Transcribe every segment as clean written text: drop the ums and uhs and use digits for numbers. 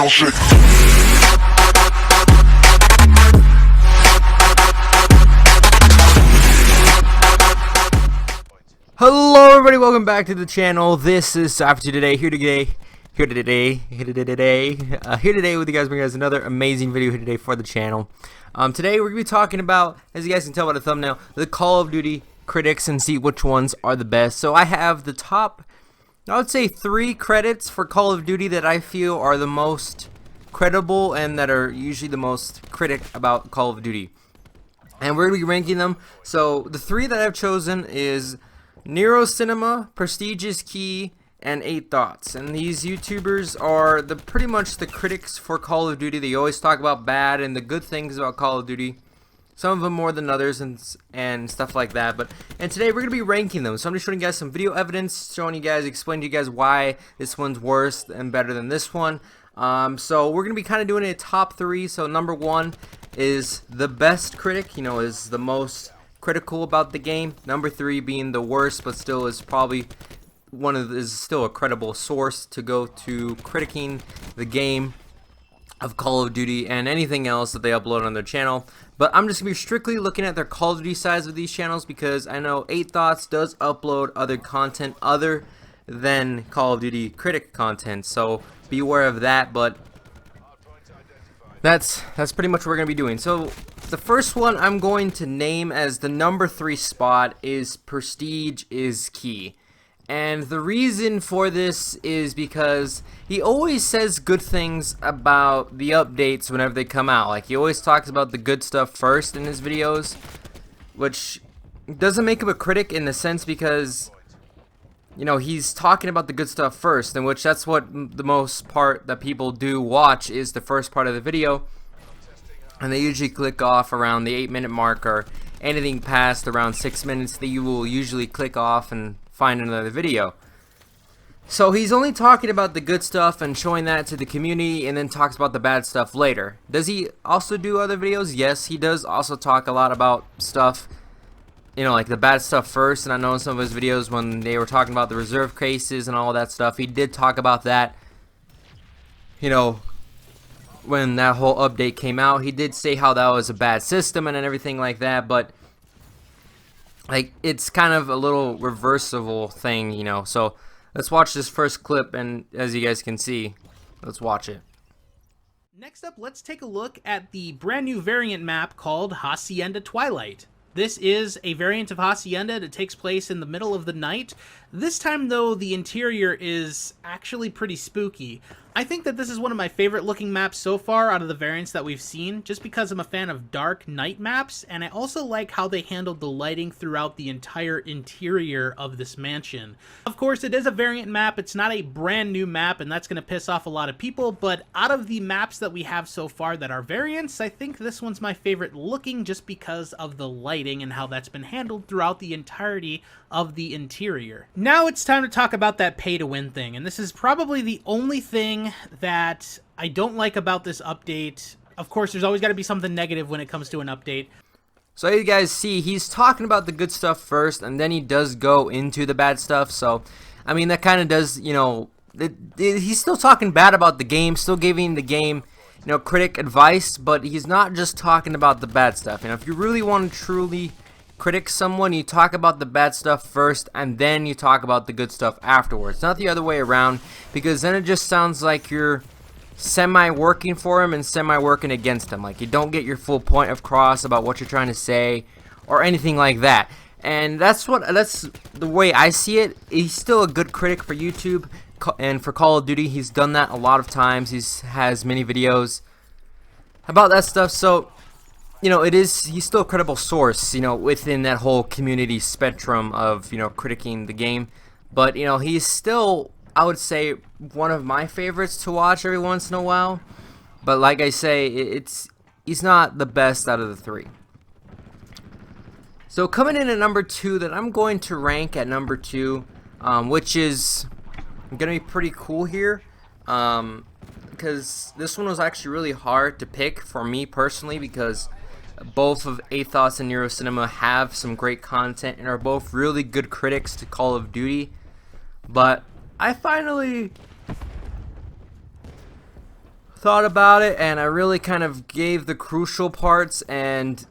ground shake. Hello everybody, welcome back to the channel. This is Sypher today, here today with you guys, bringing us another amazing video here today for the channel. Today we're gonna be talking about, as you guys can tell by the thumbnail, the Call of Duty critics and see which ones are the best. So I have the top, I would say 3 credits for Call of Duty that I feel are the most credible and that are usually the most critic about Call of Duty. And we're gonna be ranking them. So the 3 that I've chosen is Nero Cinema, Prestige is Key, and 8 Thoughts. And these YouTubers are pretty much the critics for Call of Duty. They always talk about bad and the good things about Call of Duty. Some of them more than others and stuff like that. And today we're going to be ranking them. So I'm just showing you guys some video evidence, showing you guys, explaining to you guys why this one's worse and better than this one. So we're going to be kind of doing a top 3. So number 1 is the best critic, is the most critical about the game. Number 3 being the worst, but still is probably is still a credible source to go to critiquing the game of Call of Duty and anything else that they upload on their channel. But I'm just gonna be strictly looking at their Call of Duty sides of these channels, because I know 8 Thoughts does upload other content other than Call of Duty critic content, so be aware of that. But that's pretty much what we're gonna be doing. So the first one I'm going to name as the number 3 spot is Prestige is Key. And the reason for this is because he always says good things about the updates whenever they come out. Like, he always talks about the good stuff first in his videos, which doesn't make him a critic in the sense, because he's talking about the good stuff first, in which that's what the most part that people do watch is the first part of the video, and they usually click off around the 8-minute mark, or anything past around 6 minutes that you will usually click off and find another video. So he's only talking about the good stuff and showing that to the community, and then talks about the bad stuff later. Does he also do other videos? Yes, he does also talk a lot about stuff, like the bad stuff first. And I know in some of his videos when they were talking about the reserve cases and all that stuff, he did talk about that. When that whole update came out, he did say how that was a bad system and everything like that, but it's kind of a little reversible thing, So let's watch this first clip, and as you guys can see, let's watch it. Next up, let's take a look at the brand new variant map called Hacienda Twilight. This is a variant of Hacienda that takes place in the middle of the night. This time, though, the interior is actually pretty spooky. I think that this is one of my favorite looking maps so far out of the variants that we've seen, just because I'm a fan of dark night maps, and I also like how they handled the lighting throughout the entire interior of this mansion. Of course, it is a variant map, it's not a brand new map, and that's going to piss off a lot of people, but out of the maps that we have so far that are variants, I think this one's my favorite looking, just because of the lighting and how that's been handled throughout the entirety of the interior. Now it's time to talk about that pay-to-win thing, and this is probably the only thing that I don't like about this update. Of course, there's always got to be something negative when it comes to an update. So you guys see, he's talking about the good stuff first, and then he does go into the bad stuff. So, I mean, that kind of does, he's still talking bad about the game, still giving the game, critic advice, but he's not just talking about the bad stuff. If you really want to truly critic someone, you talk about the bad stuff first, and then you talk about the good stuff afterwards, not the other way around, because then it just sounds like you're semi-working for him and semi-working against him. Like, you don't get your full point across about what you're trying to say or anything like that. And that's the way I see it. He's still a good critic for YouTube, and for Call of Duty he's done that a lot of times. Has many videos about that stuff. So he's still a credible source, within that whole community spectrum of, critiquing the game. But, he's still, I would say, one of my favorites to watch every once in a while. But like I say, he's not the best out of the 3. So coming in at number 2, that I'm going to rank at number 2, which is going to be pretty cool here. Because this one was actually really hard to pick for me personally, because both of 8 Thoughts and Nero Cinema have some great content and are both really good critics to Call of Duty. But I finally thought about it, and I really kind of gave the crucial parts, and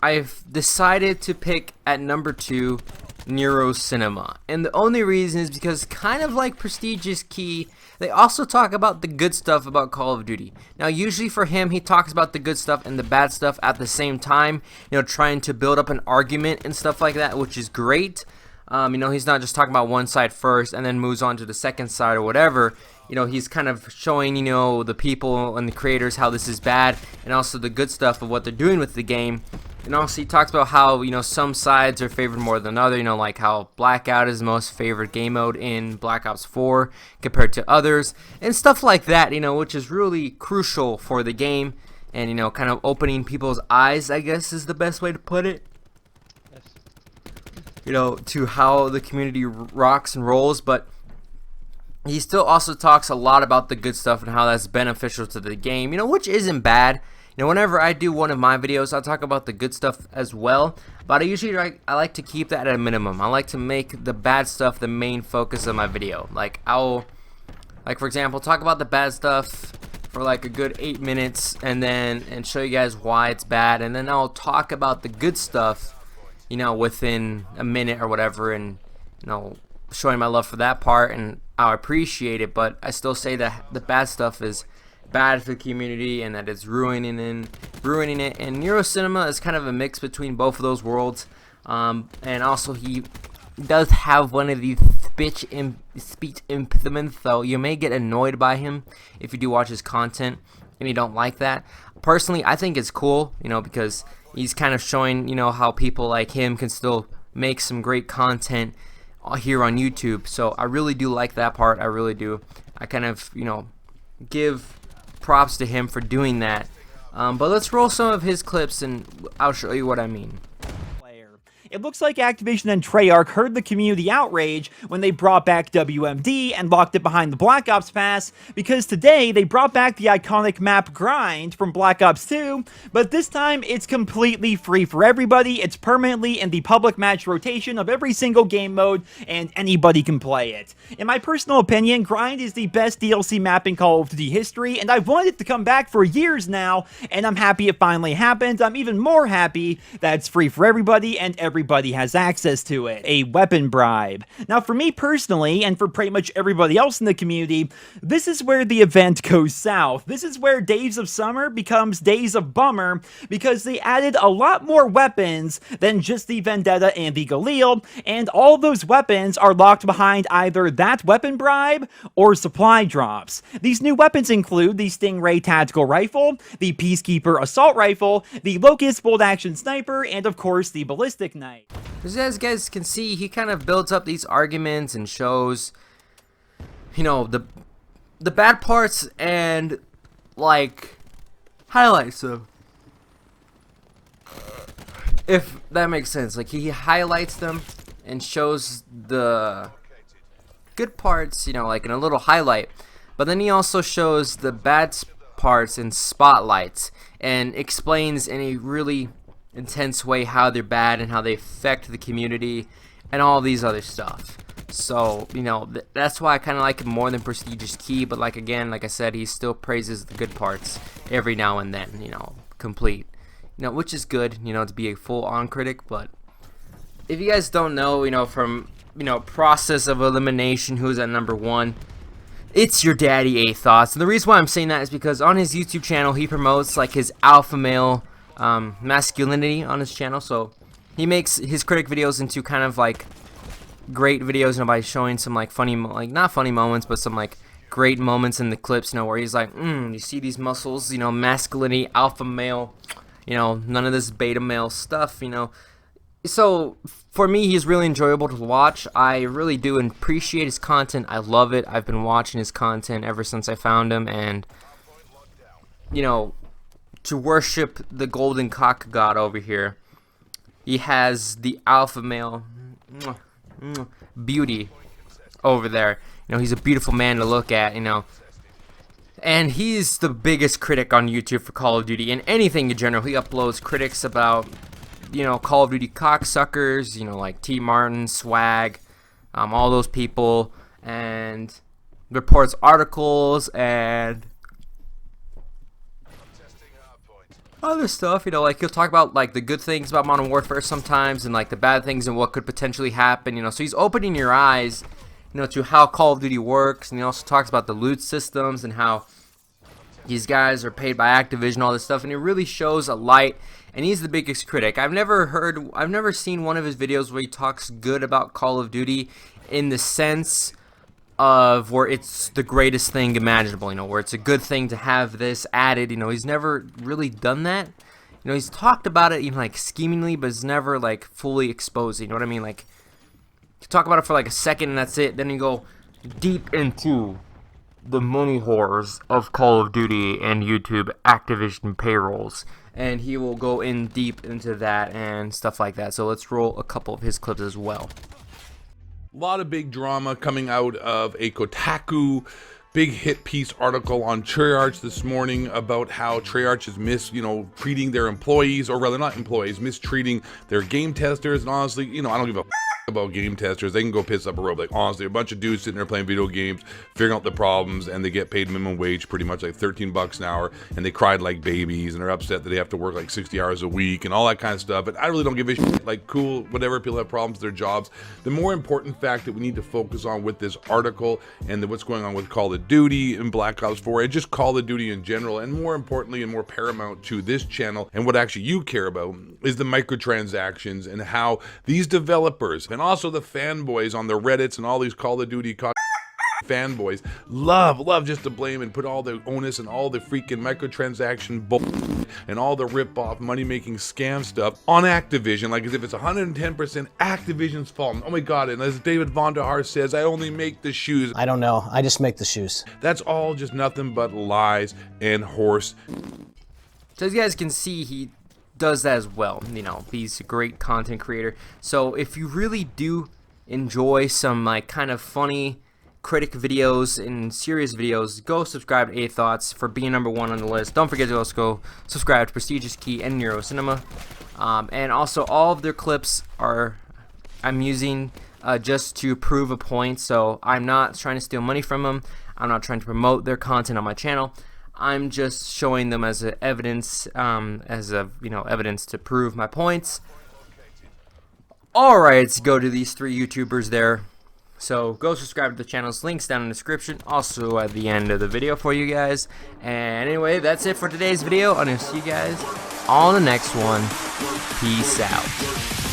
I've decided to pick at number 2 Nero Cinema. And the only reason is because, kind of like Prestigious Key, they also talk about the good stuff about Call of Duty. Now usually for him, he talks about the good stuff and the bad stuff at the same time, you know, trying to build up an argument and stuff like that, which is great. You know, he's not just talking about one side first and then moves on to the second side or whatever. You know, he's kind of showing, you know, the people and the creators how this is bad, and also the good stuff of what they're doing with the game. And also he talks about how, you know, some sides are favored more than other, you know, like how Blackout is the most favored game mode in Black Ops 4 compared to others, and stuff like that, you know, which is really crucial for the game, and, you know, kind of opening people's eyes, I guess is the best way to put it. You know, to how the community rocks and rolls. But he still also talks a lot about the good stuff and how that's beneficial to the game, you know, which isn't bad. You know, whenever I do one of my videos, I'll talk about the good stuff as well, but I usually I like to keep that at a minimum. I like to make the bad stuff the main focus of my video. Like, I'll, like, for example, talk about the bad stuff for like a good 8 minutes, and show you guys why it's bad, and then I'll talk about the good stuff, you know, within a minute or whatever, and, you know, showing my love for that part, and I appreciate it. But I still say that the bad stuff is bad for the community and that it's ruining it. And Nero Cinema is kind of a mix between both of those worlds. And also he does have one of these speech impediments, so you may get annoyed by him if you do watch his content and you don't like that. Personally, I think it's cool, you know, because he's kind of showing, you know, how people like him can still make some great content here on YouTube. So I really do like that part. I really do. I kind of, you know, give props to him for doing that. But let's roll some of his clips and I'll show you what I mean. It looks like Activision and Treyarch heard the community outrage when they brought back WMD and locked it behind the Black Ops Pass, because today they brought back the iconic map Grind from Black Ops 2, but this time it's completely free for everybody. It's permanently in the public match rotation of every single game mode, and anybody can play it. In my personal opinion, Grind is the best DLC map in Call of Duty history, and I've wanted it to come back for years now, and I'm happy it finally happened. I'm even more happy that it's free for everybody, and everybody has access to it. A weapon bribe. Now, for me personally, and for pretty much everybody else in the community, this is where the event goes south. This is where Days of Summer becomes Days of Bummer, because they added a lot more weapons than just the Vendetta and the Galil, and all those weapons are locked behind either that weapon bribe or supply drops. These new weapons include the Stingray Tactical Rifle, the Peacekeeper Assault Rifle, the Locust Bolt Action Sniper, and of course the Ballistic Knife. As you guys can see, he kind of builds up these arguments and shows, you know, the bad parts and, like, highlights them, if that makes sense. Like, he highlights them and shows the good parts, you know, like in a little highlight, but then he also shows the bad parts in spotlights and explains in a really intense way how they're bad and how they affect the community and all these other stuff. So, you know, that's why I kind of like him more than Prestigious Key. But like, again, like I said, he still praises the good parts every now and then, you know, complete, you know, which is good, you know, to be a full-on critic. But if you guys don't know, you know, from, you know, process of elimination, who's at number 1, it's your daddy A Thoughts. And the reason why I'm saying that is because on his YouTube channel, he promotes like his alpha male masculinity on his channel. So he makes his critic videos into kind of like great videos, you know, by showing some like funny, like not funny moments, but some like great moments in the clips, you know, where he's like, you see these muscles, you know, masculinity, alpha male, you know, none of this beta male stuff, you know. So for me, he's really enjoyable to watch. I really do appreciate his content. I love it. I've been watching his content ever since I found him, and, you know, to worship the golden cock god over here, he has the alpha male beauty over there. You know, he's a beautiful man to look at, you know, and he's the biggest critic on YouTube for Call of Duty and anything in general. He uploads critics about, you know, Call of Duty cocksuckers, you know, like T Martin, Swag, all those people, and reports articles and other stuff, you know, like he'll talk about like the good things about Modern Warfare sometimes and like the bad things and what could potentially happen, you know. So he's opening your eyes, you know, to how Call of Duty works, and he also talks about the loot systems and how these guys are paid by Activision, all this stuff, and it really shows a light. And he's the biggest critic. I've never seen one of his videos where he talks good about Call of Duty in the sense of where it's the greatest thing imaginable, you know, where it's a good thing to have this added. You know, he's never really done that. You know, he's talked about it, you know, like schemingly, but it's never like fully exposed. You know what I mean? Like, you talk about it for like a second and that's it. Then you go deep into the money horrors of Call of Duty and YouTube Activision payrolls, and he will go in deep into that and stuff like that. So let's roll a couple of his clips as well. A lot of big drama coming out of a Kotaku big hit piece article on Treyarch this morning about how Treyarch is treating their employees, or rather not employees, mistreating their game testers. And honestly, you know, I don't give a about game testers. They can go piss up a rope. Like, honestly, a bunch of dudes sitting there playing video games, figuring out the problems, and they get paid minimum wage, pretty much like $13 an hour, and they cried like babies, and they're upset that they have to work like 60 hours a week and all that kind of stuff. But I really don't give a shit. Like, cool, whatever, people have problems with their jobs. The more important fact that we need to focus on with this article and what's going on with Call of Duty and Black Ops 4 and just Call of Duty in general, and more importantly and more paramount to this channel and what actually you care about, is the microtransactions and how these developers and also the fanboys on the Reddits and all these Call of Duty fanboys love just to blame and put all the onus and all the freaking microtransaction bull and all the rip-off money-making scam stuff on Activision, like as if it's 110% Activision's fault. Oh my god, and as David Vonderhaar says, I only make the shoes. I don't know, I just make the shoes. That's all just nothing but lies and horse. So as you guys can see, he does that as well. You know, he's a great content creator. So if you really do enjoy some like kind of funny critic videos and serious videos, go subscribe to A Thoughts for being #1 on the list. Don't forget to also go subscribe to Prestigious Key and Nero Cinema. And also all of their clips I'm using just to prove a point. So I'm not trying to steal money from them. I'm not trying to promote their content on my channel. I'm just showing them as evidence, evidence to prove my points. Alright, let's go to these 3 YouTubers there. So go subscribe to the channels, links down in the description, also at the end of the video for you guys. And anyway, that's it for today's video. I'm going to see you guys on the next one. Peace out.